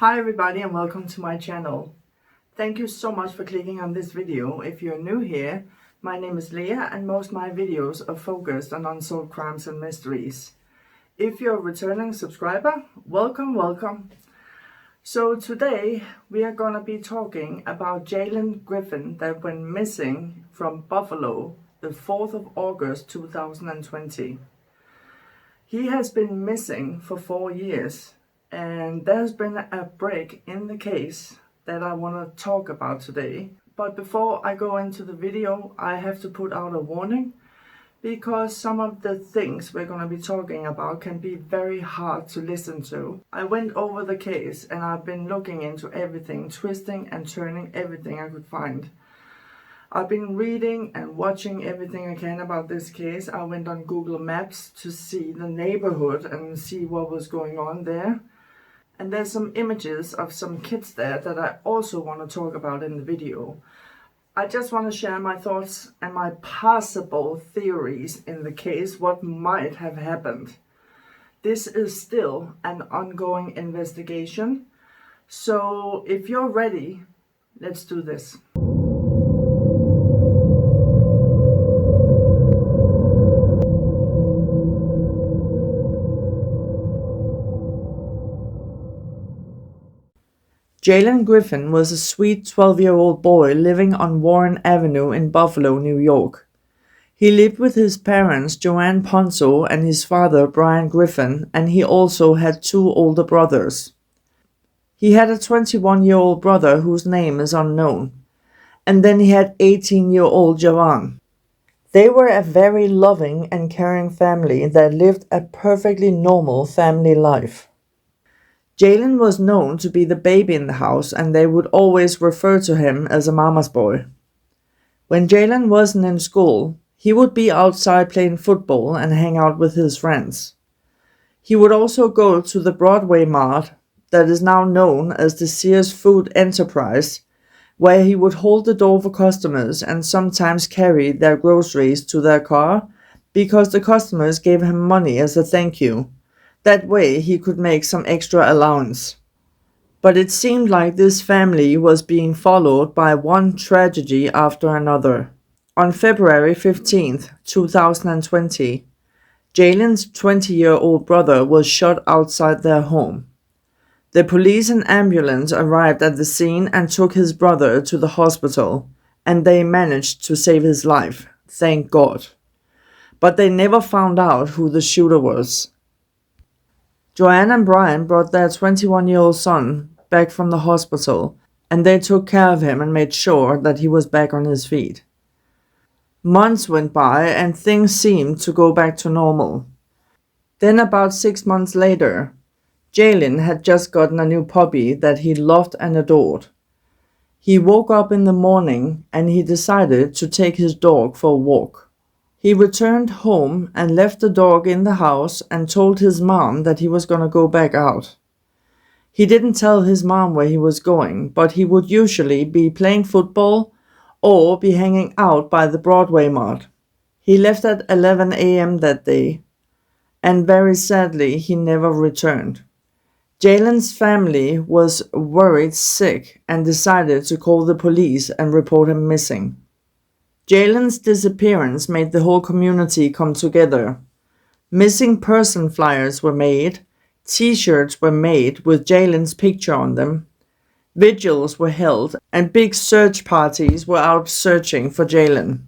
Hi everybody and welcome to my channel. Thank you so much for clicking on this video. If you're new here, my name is Leah and most of my videos are focused on unsolved crimes and mysteries. If you're a returning subscriber, welcome. So today we are going to be talking about Jaylen Griffing that went missing from Buffalo the 4th of August 2020. He has been missing for 4 years. And there's been a break in the case that I want to talk about today. But before I go into the video, I have to put out a warning because some of the things we're going to be talking about can be very hard to listen to. I went over the case and I've been looking into everything, twisting and turning everything I could find. I've been reading and watching everything I can about this case. I went on Google Maps to see the neighborhood and see what was going on there. And there's some images of some kids there that I also want to talk about in the video. I just want to share my thoughts and my possible theories in the case, what might have happened. This is still an ongoing investigation. So if you're ready, let's do this. Jaylen Griffin was a sweet 12-year-old boy living on Warren Avenue in Buffalo, New York. He lived with his parents, Joanne Ponzo, and his father, Brian Griffin, and he also had 2 older brothers. He had a 21-year-old brother whose name is unknown, and then he had 18-year-old Javan. They were a very loving and caring family that lived a perfectly normal family life. Jaylen was known to be the baby in the house and they would always refer to him as a mama's boy. When Jaylen wasn't in school, he would be outside playing football and hang out with his friends. He would also go to the Broadway Mart that is now known as the Sears Food Enterprise, where he would hold the door for customers and sometimes carry their groceries to their car because the customers gave him money as a thank you. That way he could make some extra allowance. But it seemed like this family was being followed by one tragedy after another. On February 15th, 2020, Jaylen's 20-year-old brother was shot outside their home. The police and ambulance arrived at the scene and took his brother to the hospital, and they managed to save his life, thank God. But they never found out who the shooter was. Joanne and Brian brought their 21-year-old son back from the hospital, and they took care of him and made sure that he was back on his feet. Months went by and things seemed to go back to normal. Then about 6 months later, Jaylen had just gotten a new puppy that he loved and adored. He woke up in the morning and he decided to take his dog for a walk. He returned home and left the dog in the house and told his mom that he was going to go back out. He didn't tell his mom where he was going, but he would usually be playing football or be hanging out by the Broadway Mart. He left at 11 a.m. that day, and very sadly, he never returned. Jaylen's family was worried sick and decided to call the police and report him missing. Jaylen's disappearance made the whole community come together. Missing person flyers were made, t-shirts were made with Jaylen's picture on them, vigils were held, and big search parties were out searching for Jaylen.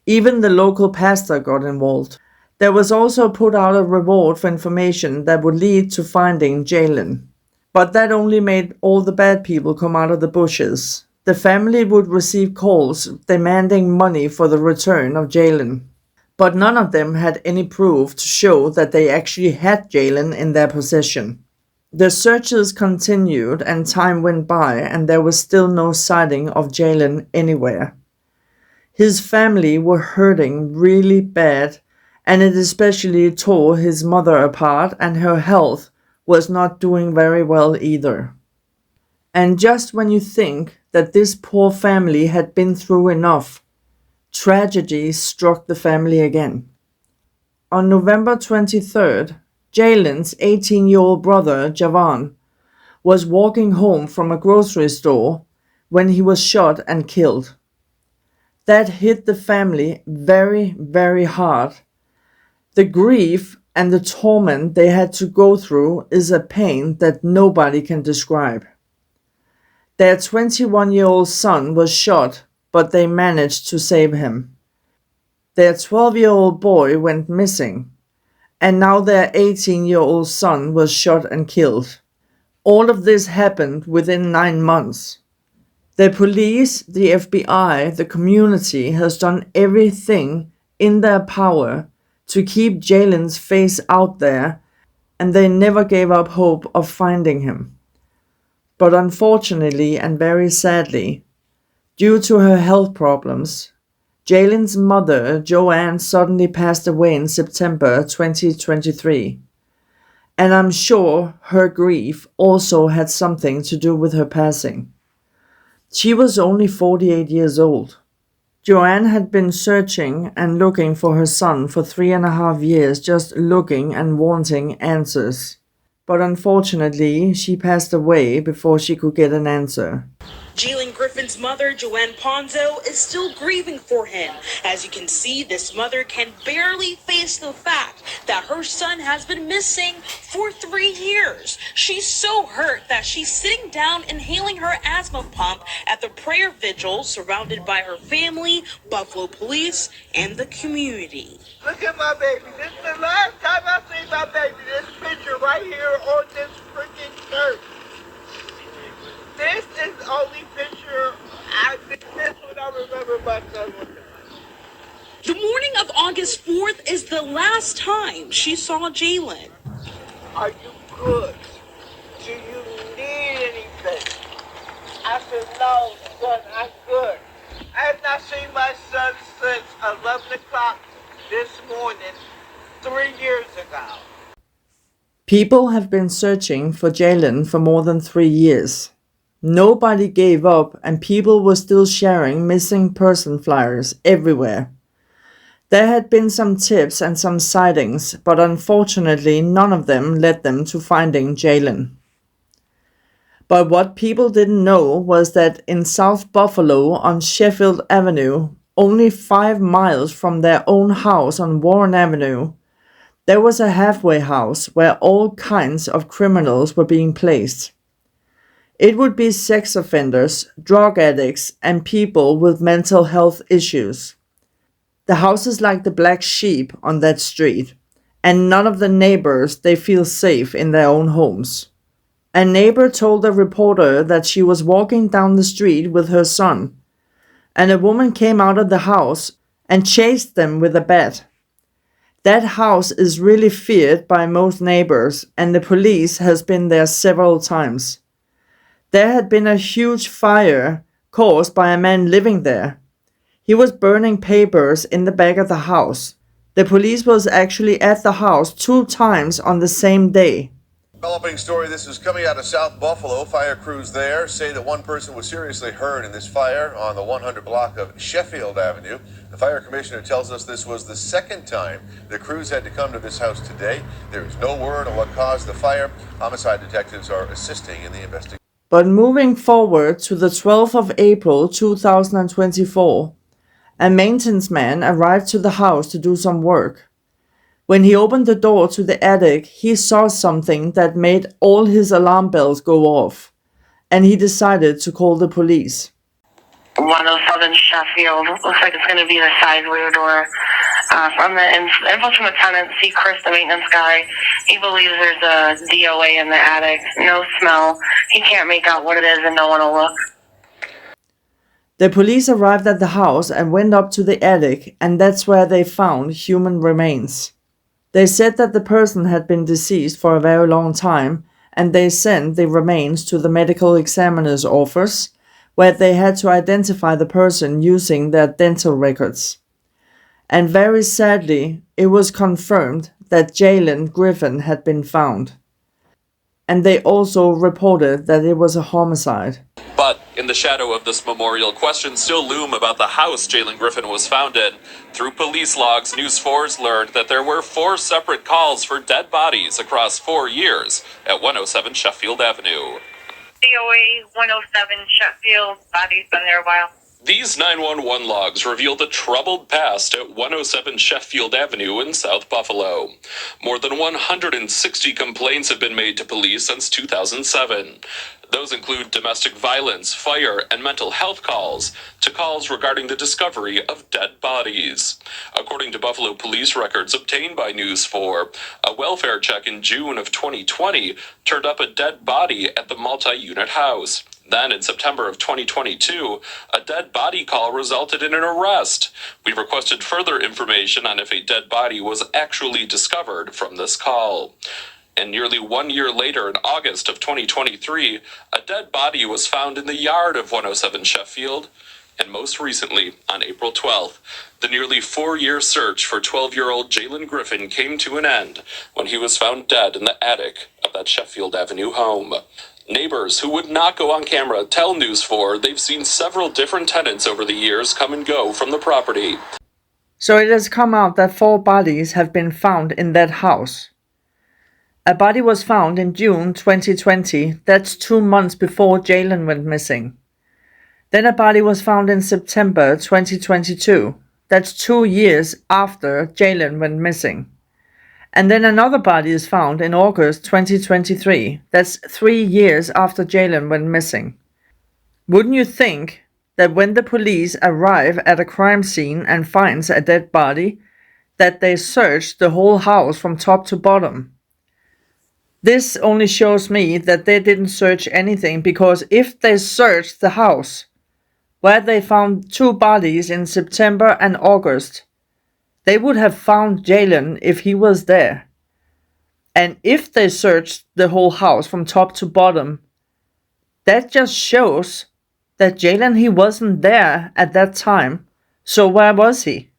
Even the local pastor got involved. There was also put out a reward for information that would lead to finding Jaylen. But that only made all the bad people come out of the bushes. The family would receive calls demanding money for the return of Jaylen. But none of them had any proof to show that they actually had Jaylen in their possession. The searches continued and time went by and there was still no sighting of Jaylen anywhere. His family were hurting really bad, and it especially tore his mother apart, and her health was not doing very well either. And just when you think that this poor family had been through enough, tragedy struck the family again. On November 23rd, Jaylen's 18-year-old brother, Javan, was walking home from a grocery store when he was shot and killed. That hit the family very, very hard. The grief and the torment they had to go through is a pain that nobody can describe. Their 21-year-old son was shot, but they managed to save him. Their 12-year-old boy went missing, and now their 18-year-old son was shot and killed. All of this happened within 9 months. The police, the FBI, the community has done everything in their power to keep Jaylen's face out there, and they never gave up hope of finding him. But unfortunately and very sadly, due to her health problems, Jaylen's mother, Joanne, suddenly passed away in September 2023. And I'm sure her grief also had something to do with her passing. She was only 48 years old. Joanne had been searching and looking for her son for 3.5 years, just looking and wanting answers. But unfortunately, she passed away before she could get an answer. Jaylen Griffin's mother, Joanne Ponzo, is still grieving for him. As you can see, this mother can barely face the fact that her son has been missing for 3 years. She's so hurt that she's sitting down inhaling her asthma pump at the prayer vigil, surrounded by her family, Buffalo police, and the community. Look at my baby. This is the last time I see my baby. This picture right here on this freaking church. This is the only picture this one I remember my son was in. The morning of August 4th is the last time she saw Jaylen. Are you good? Do you need anything? I said, no, son, I'm good. I have not seen my son since 11 o'clock this morning, 3 years ago. People have been searching for Jaylen for more than 3 years. Nobody gave up, and people were still sharing missing person flyers everywhere. There had been some tips and some sightings, but unfortunately none of them led them to finding Jaylen. But what people didn't know was that in South Buffalo on Sheffield Avenue, only 5 miles from their own house on Warren Avenue, there was a halfway house where all kinds of criminals were being placed. It would be sex offenders, drug addicts, and people with mental health issues. The house is like the black sheep on that street, and none of the neighbors, they feel safe in their own homes. A neighbor told a reporter that she was walking down the street with her son, and a woman came out of the house and chased them with a bat. That house is really feared by most neighbors, and the police has been there several times. There had been a huge fire caused by a man living there. He was burning papers in the back of the house. The police was actually at the house 2 times on the same day. Developing story, this is coming out of South Buffalo. Fire crews there say that one person was seriously hurt in this fire on the 100 block of Sheffield Avenue. The fire commissioner tells us this was the second time the crews had to come to this house today. There is no word on what caused the fire. Homicide detectives are assisting in the investigation. But moving forward to the 12th of April 2024, a maintenance man arrived to the house to do some work. When he opened the door to the attic, he saw something that made all his alarm bells go off, and he decided to call the police. 107 Sheffield. Looks like it's going to be the side rear door. From the info from the tenant, see Chris, the maintenance guy. He believes there's a DOA in the attic. No smell. He can't make out what it is, and no one will look. The police arrived at the house and went up to the attic, and that's where they found human remains. They said that the person had been deceased for a very long time, and they sent the remains to the medical examiner's office, where they had to identify the person using their dental records. And very sadly, it was confirmed that Jaylen Griffin had been found. And they also reported that it was a homicide. But in the shadow of this memorial, questions still loom about the house Jaylen Griffin was found in. Through police logs, News 4's learned that there were 4 separate calls for dead bodies across 4 years at 107 Sheffield Avenue. DOA 107 Sheffield. Body's been there a while. These 911 logs reveal the troubled past at 107 Sheffield Avenue in South Buffalo. More than 160 complaints have been made to police since 2007. Those include domestic violence, fire, and mental health calls, to calls regarding the discovery of dead bodies. According to Buffalo police records obtained by News 4, a welfare check in June of 2020 turned up a dead body at the multi-unit house. Then, in September of 2022, a dead body call resulted in an arrest. We requested further information on if a dead body was actually discovered from this call. And nearly 1 year later, in August of 2023, a dead body was found in the yard of 107 Sheffield. And most recently, on April 12th, the nearly 4-year search for 12-year-old Jaylen Griffin came to an end when he was found dead in the attic of that Sheffield Avenue home. Neighbors who would not go on camera tell News 4 they've seen several different tenants over the years come and go from the property. So it has come out that 4 bodies have been found in that house. A body was found in June 2020, that's 2 months before Jaylen went missing. Then a body was found in September 2022, that's 2 years after Jaylen went missing. And then another body is found in August 2023, that's 3 years after Jaylen went missing. Wouldn't you think that when the police arrive at a crime scene and finds a dead body, that they search the whole house from top to bottom? This only shows me that they didn't search anything, because if they searched the house where they found 2 bodies in September and August, they would have found Jaylen if he was there. And if they searched the whole house from top to bottom, that just shows that Jaylen, he wasn't there at that time. So where was he?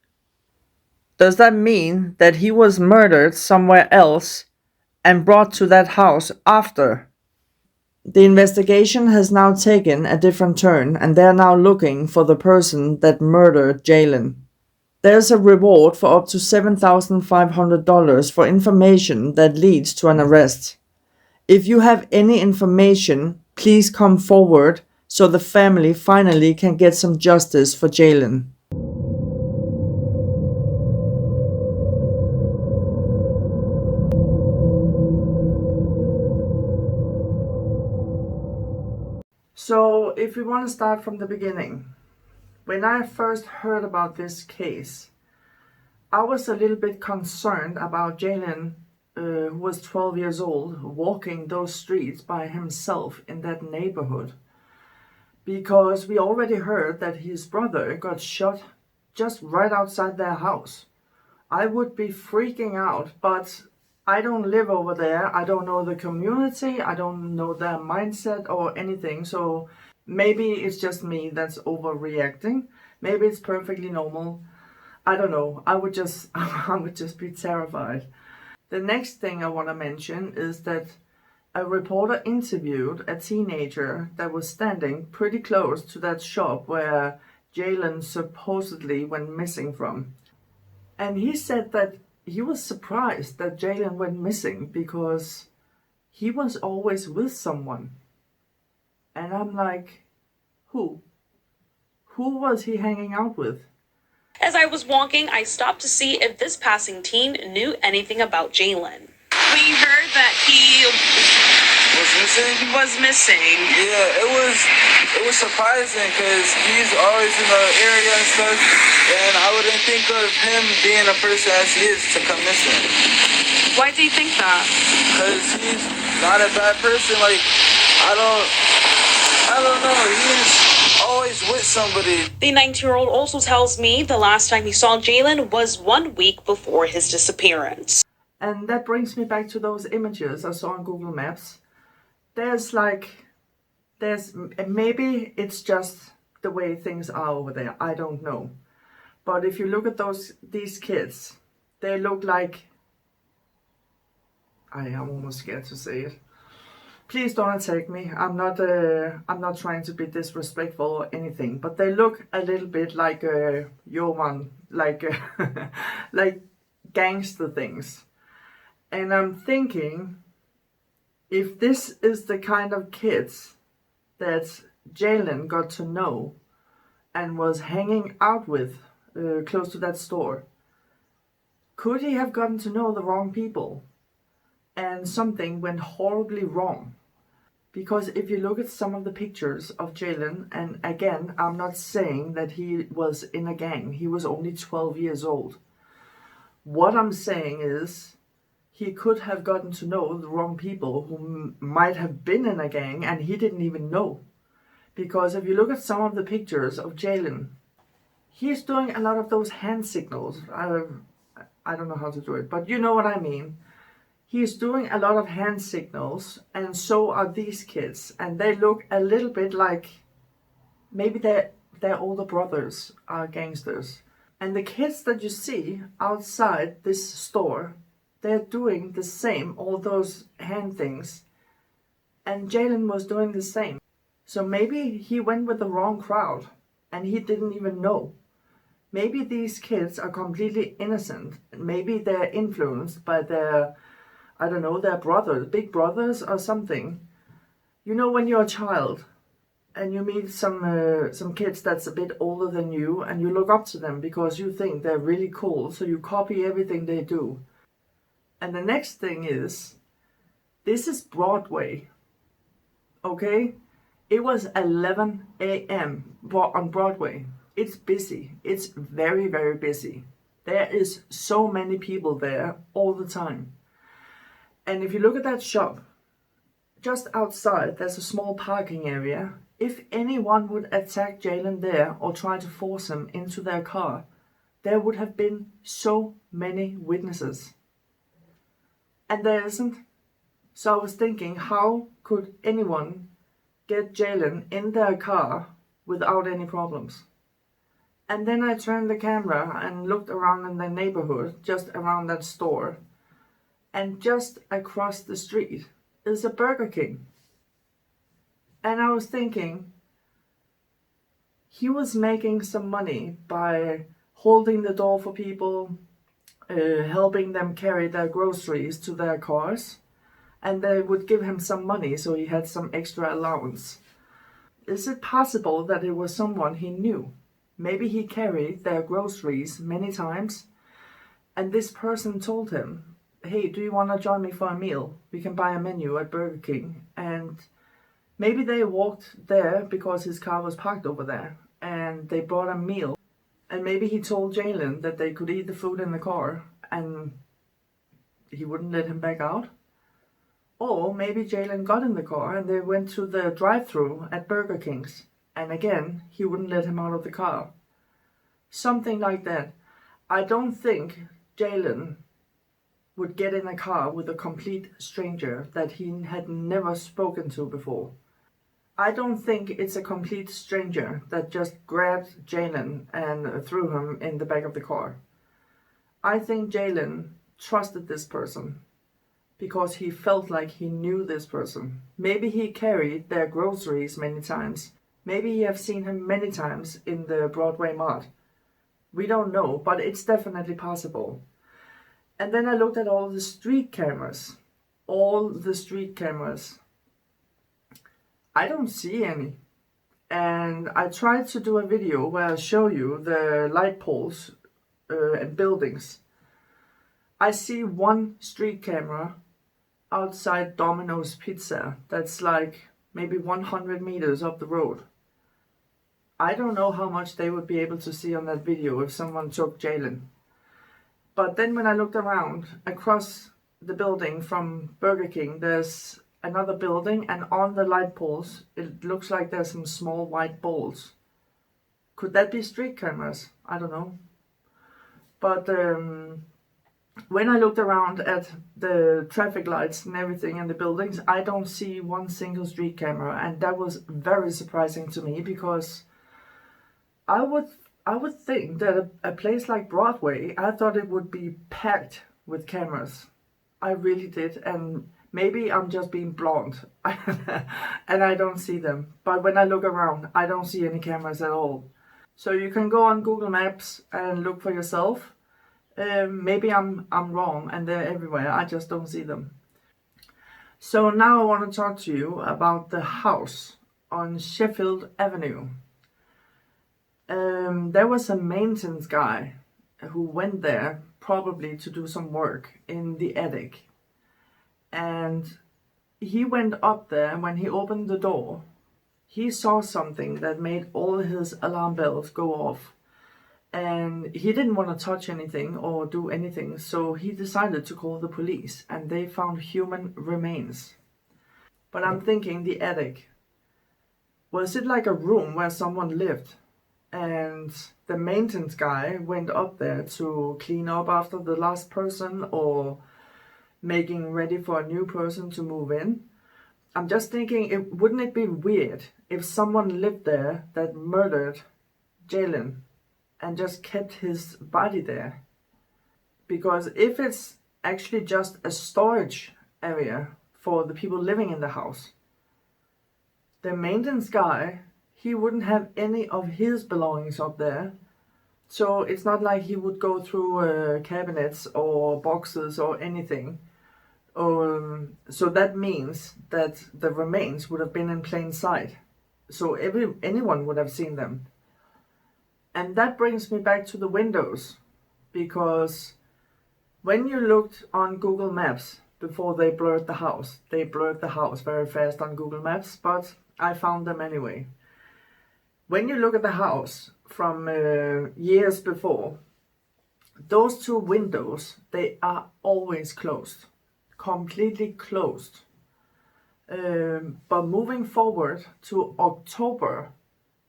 Does that mean that he was murdered somewhere else and brought to that house after? The investigation has now taken a different turn, and they're now looking for the person that murdered Jaylen. There's a reward for up to $7,500 for information that leads to an arrest. If you have any information, please come forward so the family finally can get some justice for Jaylen. So, if we want to start from the beginning, when I first heard about this case, I was a little bit concerned about Jaylen, who was 12 years old, walking those streets by himself in that neighborhood. Because we already heard that his brother got shot just right outside their house. I would be freaking out, but I don't live over there. I don't know the community. I don't know their mindset or anything. So maybe it's just me that's overreacting. Maybe it's perfectly normal. I don't know. I would just be terrified. The next thing I want to mention is that a reporter interviewed a teenager that was standing pretty close to that shop where Jaylen supposedly went missing from. And he said that he was surprised that Jaylen went missing because he was always with someone. And I'm like, who? Who was he hanging out with? As I was walking, I stopped to see if this passing teen knew anything about Jaylen. We heard that he was missing. Yeah, it was surprising because he's always in the area and stuff, and I wouldn't think of him being a person as he is to come missing. Why do you think that? Because he's not a bad person. Like, I don't know. He's always with somebody. The 19-year-old also tells me the last time he saw Jaylen was 1 week before his disappearance. And that brings me back to those images I saw on Google Maps. Maybe it's just the way things are over there. I don't know. But if you look at these kids, they look like, I am almost scared to say it. Please don't attack me. I'm not trying to be disrespectful or anything, but they look a little bit like Johan, like like gangster things. And I'm thinking, if this is the kind of kids that Jaylen got to know and was hanging out with close to that store? Could he have gotten to know the wrong people and something went horribly wrong? Because if you look at some of the pictures of Jaylen, and again, I'm not saying that he was in a gang, he was only 12 years old. What I'm saying is he could have gotten to know the wrong people who might have been in a gang and he didn't even know. Because if you look at some of the pictures of Jaylen, he's doing a lot of those hand signals. I don't know how to do it, but you know what I mean. He's doing a lot of hand signals, and so are these kids. And they look a little bit like maybe their older brothers are gangsters. And the kids that you see outside this store, they're doing the same, all those hand things. And Jaylen was doing the same. So maybe he went with the wrong crowd, and he didn't even know. Maybe these kids are completely innocent. Maybe they're influenced by their, I don't know, their brothers, big brothers or something. You know, when you're a child and you meet some kids that's a bit older than you and you look up to them because you think they're really cool, so you copy everything they do. And the next thing is, this is Broadway, okay? It was 11 a.m. on Broadway. It's busy. It's very, very busy. There is so many people there all the time. And if you look at that shop, just outside there's a small parking area. If anyone would attack Jaylen there or try to force him into their car, there would have been so many witnesses. And there isn't. So I was thinking, how could anyone get Jaylen in their car without any problems? And then I turned the camera and looked around in the neighborhood, just around that store. And just across the street is a Burger King. And I was thinking, he was making some money by holding the door for people, helping them carry their groceries to their cars, and they would give him some money so he had some extra allowance. Is it possible that it was someone he knew? Maybe he carried their groceries many times, and this person told him, hey, do you want to join me for a meal? We can buy a menu at Burger King. And maybe they walked there because his car was parked over there, and they brought a meal. And maybe he told Jaylen that they could eat the food in the car, and he wouldn't let him back out. Or maybe Jaylen got in the car and they went to the drive-thru at Burger King's, and again, he wouldn't let him out of the car. Something like that. I don't think Jaylen would get in a car with a complete stranger that he had never spoken to before. I don't think it's a complete stranger that just grabbed Jaylen and threw him in the back of the car. I think Jaylen trusted this person because he felt like he knew this person. Maybe he carried their groceries many times. Maybe he have seen him many times in the Broadway Mart. We don't know, but it's definitely possible. And then I looked at all the street cameras. All the street cameras. I don't see any. And I tried to do a video where I show you the light poles and buildings. I see one street camera outside Domino's Pizza. That's like maybe 100 meters up the road. I don't know how much they would be able to see on that video if someone took Jaylen. But then when I looked around across the building from Burger King, there's another building, and on the light poles, it looks like there's some small white balls. Could that be street cameras? I don't know. But when I looked around at the traffic lights and everything in the buildings, I don't see one single street camera, and that was very surprising to me because I would think that a place like Broadway, I thought it would be packed with cameras. I really did, and maybe I'm just being blonde and I don't see them. But when I look around, I don't see any cameras at all. So you can go on Google Maps and look for yourself. Maybe I'm wrong and they're everywhere. I just don't see them. So now I want to talk to you about the house on Sheffield Avenue. There was a maintenance guy who went there probably to do some work in the attic. And he went up there, and when he opened the door, he saw something that made all his alarm bells go off. And he didn't want to touch anything or do anything, so he decided to call the police, and they found human remains. But I'm thinking, the attic, was it like a room where someone lived? And the maintenance guy went up there to clean up after the last person, or making ready for a new person to move in. I'm just thinking, wouldn't it be weird if someone lived there that murdered Jaylen and just kept his body there? Because if it's actually just a storage area for the people living in the house, the maintenance guy, he wouldn't have any of his belongings up there. So it's not like he would go through cabinets or boxes or anything. So that means that the remains would have been in plain sight. So anyone would have seen them. And that brings me back to the windows. Because when you looked on Google Maps before they blurred the house very fast on Google Maps, but I found them anyway. When you look at the house from years before, those two windows, they are always closed. Completely closed. But moving forward to October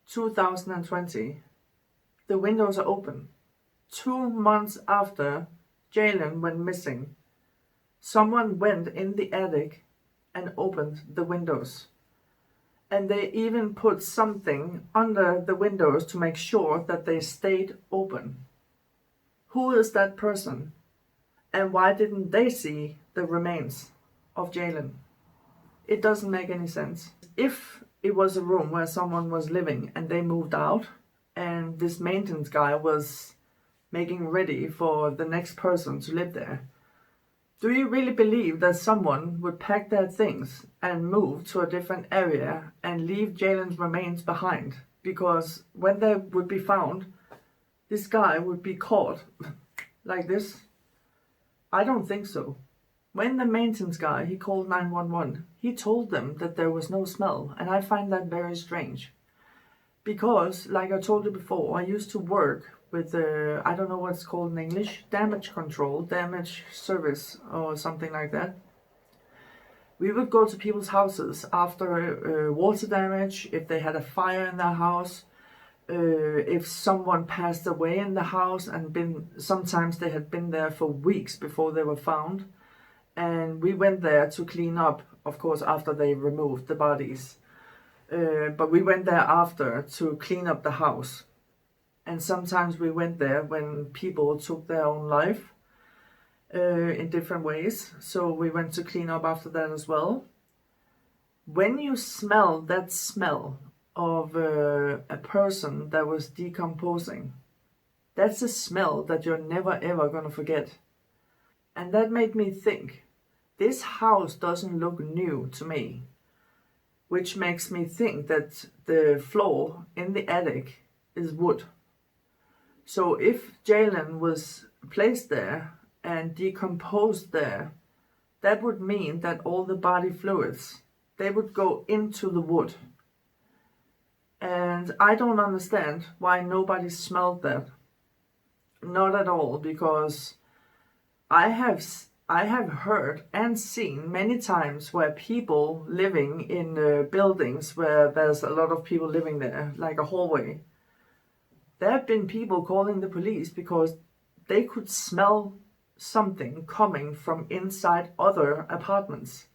2020, the windows are open. 2 months after Jaylen went missing, someone went in the attic and opened the windows. And they even put something under the windows to make sure that they stayed open. Who is that person? And why didn't they see the remains of Jaylen? It doesn't make any sense. If it was a room where someone was living and they moved out, and this maintenance guy was making ready for the next person to live there, do you really believe that someone would pack their things and move to a different area and leave Jaylen's remains behind? Because when they would be found, this guy would be caught like this. I don't think so. When the maintenance guy, he called 911, he told them that there was no smell, and I find that very strange. Because, like I told you before, I used to work with, I don't know what's called in English, damage control, damage service, or something like that. We would go to people's houses after water damage, if they had a fire in their house, if someone passed away in the house and sometimes they had been there for weeks before they were found. And we went there to clean up, of course, after they removed the bodies. But we went there after to clean up the house. And sometimes we went there when people took their own life in different ways. So we went to clean up after that as well. When you smell that smell of a person that was decomposing, that's a smell that you're never ever gonna forget. And that made me think, this house doesn't look new to me, which makes me think that the floor in the attic is wood. So if Jaylen was placed there and decomposed there, that would mean that all the body fluids, they would go into the wood. And I don't understand why nobody smelled that. Not at all, because I have heard and seen many times where people living in buildings where there's a lot of people living there, like a hallway, there have been people calling the police because they could smell something coming from inside other apartments.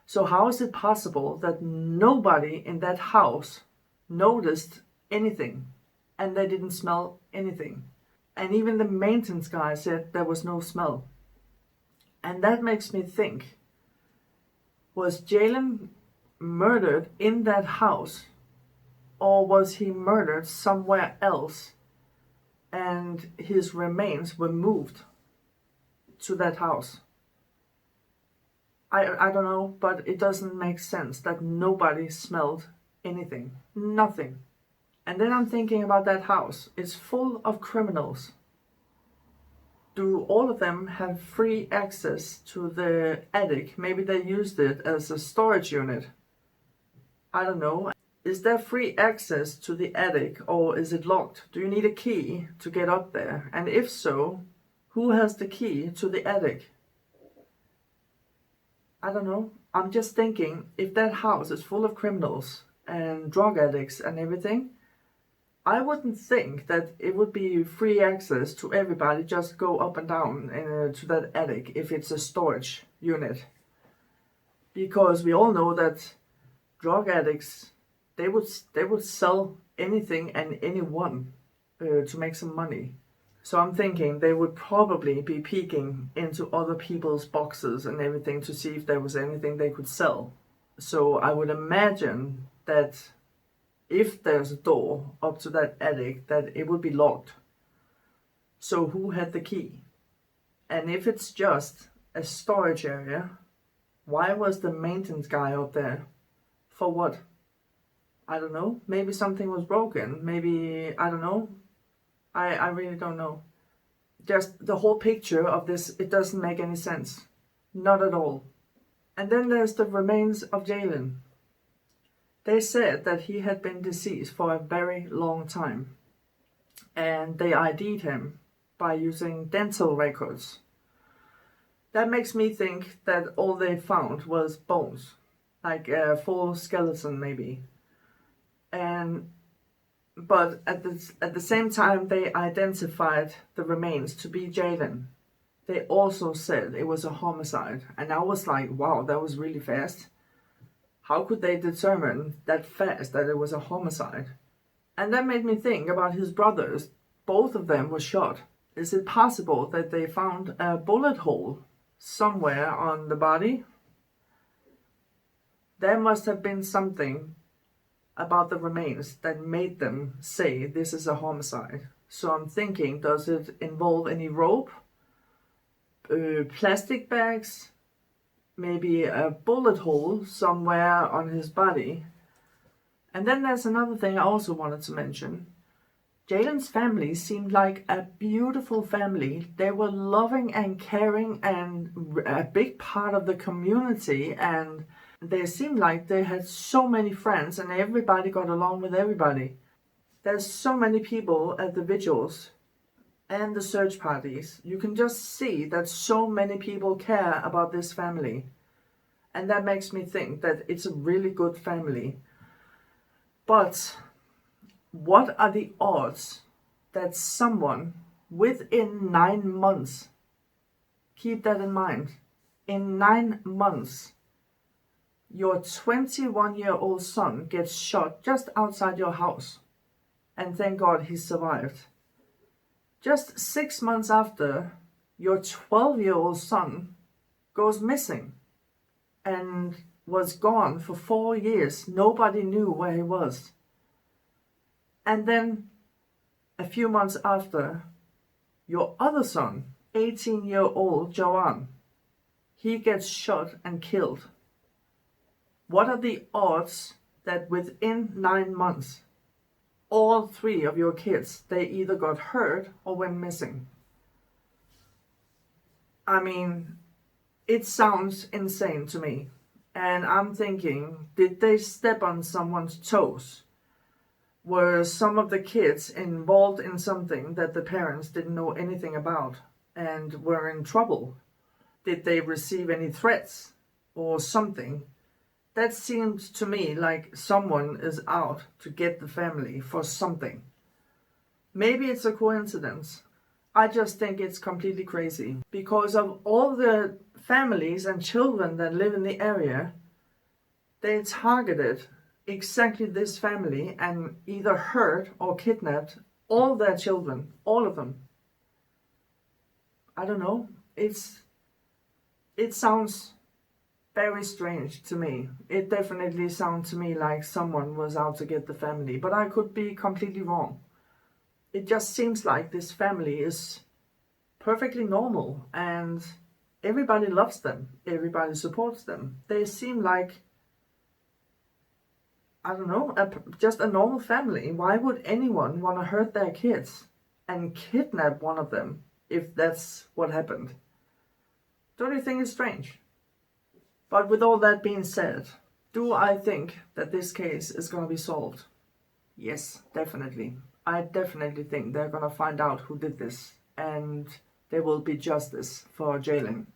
So how is it possible that nobody in that house noticed anything and they didn't smell anything? And even the maintenance guy said there was no smell. And that makes me think, was Jaylen murdered in that house, or was he murdered somewhere else and his remains were moved to that house? I don't know, but it doesn't make sense that nobody smelled anything. Nothing. And then I'm thinking about that house. It's full of criminals. Do all of them have free access to the attic? Maybe they used it as a storage unit. I don't know. Is there free access to the attic or is it locked? Do you need a key to get up there? And if so, who has the key to the attic? I don't know. I'm just thinking, if that house is full of criminals and drug addicts and everything, I wouldn't think that it would be free access to everybody just go up and down to that attic if it's a storage unit. Because we all know that drug addicts, they would sell anything and anyone to make some money. So I'm thinking they would probably be peeking into other people's boxes and everything to see if there was anything they could sell. So I would imagine that if there's a door up to that attic, that it would be locked. So who had the key? And if it's just a storage area, why was the maintenance guy up there? For what? I don't know. Maybe something was broken. Maybe, I don't know. I really don't know. Just the whole picture of this, it doesn't make any sense. Not at all. And then there's the remains of Jaylen. They said that he had been deceased for a very long time. And they ID'd him by using dental records. That makes me think that all they found was bones. Like a full skeleton maybe. But at the same time they identified the remains to be Jaylen. They also said it was a homicide. And I was like, wow, that was really fast. How could they determine that fast that it was a homicide? And that made me think about his brothers. Both of them were shot. Is it possible that they found a bullet hole somewhere on the body? There must have been something about the remains that made them say this is a homicide. So I'm thinking, does it involve any rope, plastic bags, maybe a bullet hole somewhere on his body? And then there's another thing I also wanted to mention. Jaylen's family seemed like a beautiful family. They were loving and caring and a big part of the community, and they seemed like they had so many friends and everybody got along with everybody. There's so many people at the vigils and the search parties. You can just see that so many people care about this family. And that makes me think that it's a really good family. But what are the odds that someone within 9 months, keep that in mind, in 9 months, your 21-year-old son gets shot just outside your house, and thank God he survived. Just 6 months after, your 12-year-old son goes missing and was gone for 4 years. Nobody knew where he was. And then a few months after, your other son, 18-year-old Joanne, he gets shot and killed. What are the odds that within 9 months, all 3 of your kids, they either got hurt or went missing? I mean, it sounds insane to me. And I'm thinking, did they step on someone's toes? Were some of the kids involved in something that the parents didn't know anything about and were in trouble? Did they receive any threats or something? That seems to me like someone is out to get the family for something. Maybe it's a coincidence. I just think it's completely crazy. Because of all the families and children that live in the area, they targeted exactly this family and either hurt or kidnapped all their children, all of them. I don't know. It sounds very strange to me. It definitely sounds to me like someone was out to get the family, but I could be completely wrong. It just seems like this family is perfectly normal and everybody loves them. Everybody supports them. They seem like I don't know, just a normal family. Why would anyone want to hurt their kids and kidnap one of them if that's what happened? Don't you think it's strange? But with all that being said, do I think that this case is going to be solved? Yes, definitely. I definitely think they're going to find out who did this, and there will be justice for Jaylen.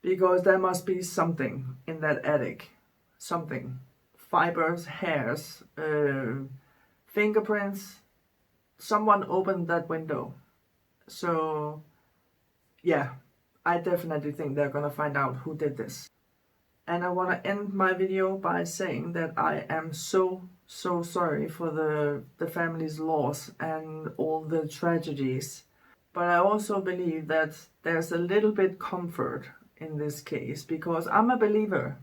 Because there must be something in that attic. Something. Fibers, hairs, fingerprints. Someone opened that window. So, yeah, I definitely think they're gonna find out who did this. And I want to end my video by saying that I am so sorry for the family's loss and all the tragedies. But I also believe that there's a little bit comfort in this case because I'm a believer.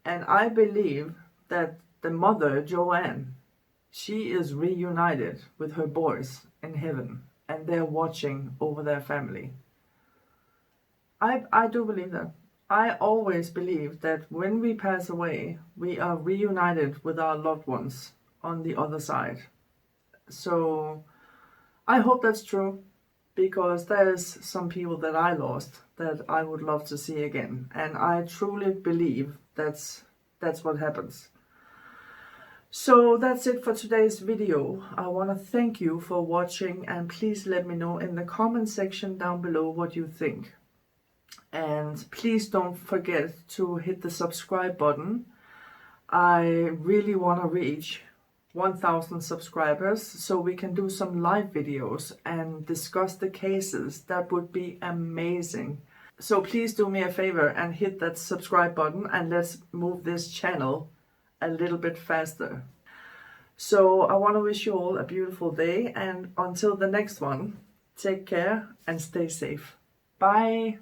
And I believe that the mother, Joanne, she is reunited with her boys in heaven and they're watching over their family. I do believe that. I always believe that when we pass away, we are reunited with our loved ones on the other side. So I hope that's true because there's some people that I lost that I would love to see again. And I truly believe that's what happens. So that's it for today's video. I want to thank you for watching and please let me know in the comment section down below what you think. And please don't forget to hit the subscribe button. I really want to reach 1,000 subscribers so we can do some live videos and discuss the cases. That would be amazing. So please do me a favor and hit that subscribe button and let's move this channel a little bit faster. So I want to wish you all a beautiful day and until the next one, take care and stay safe. Bye.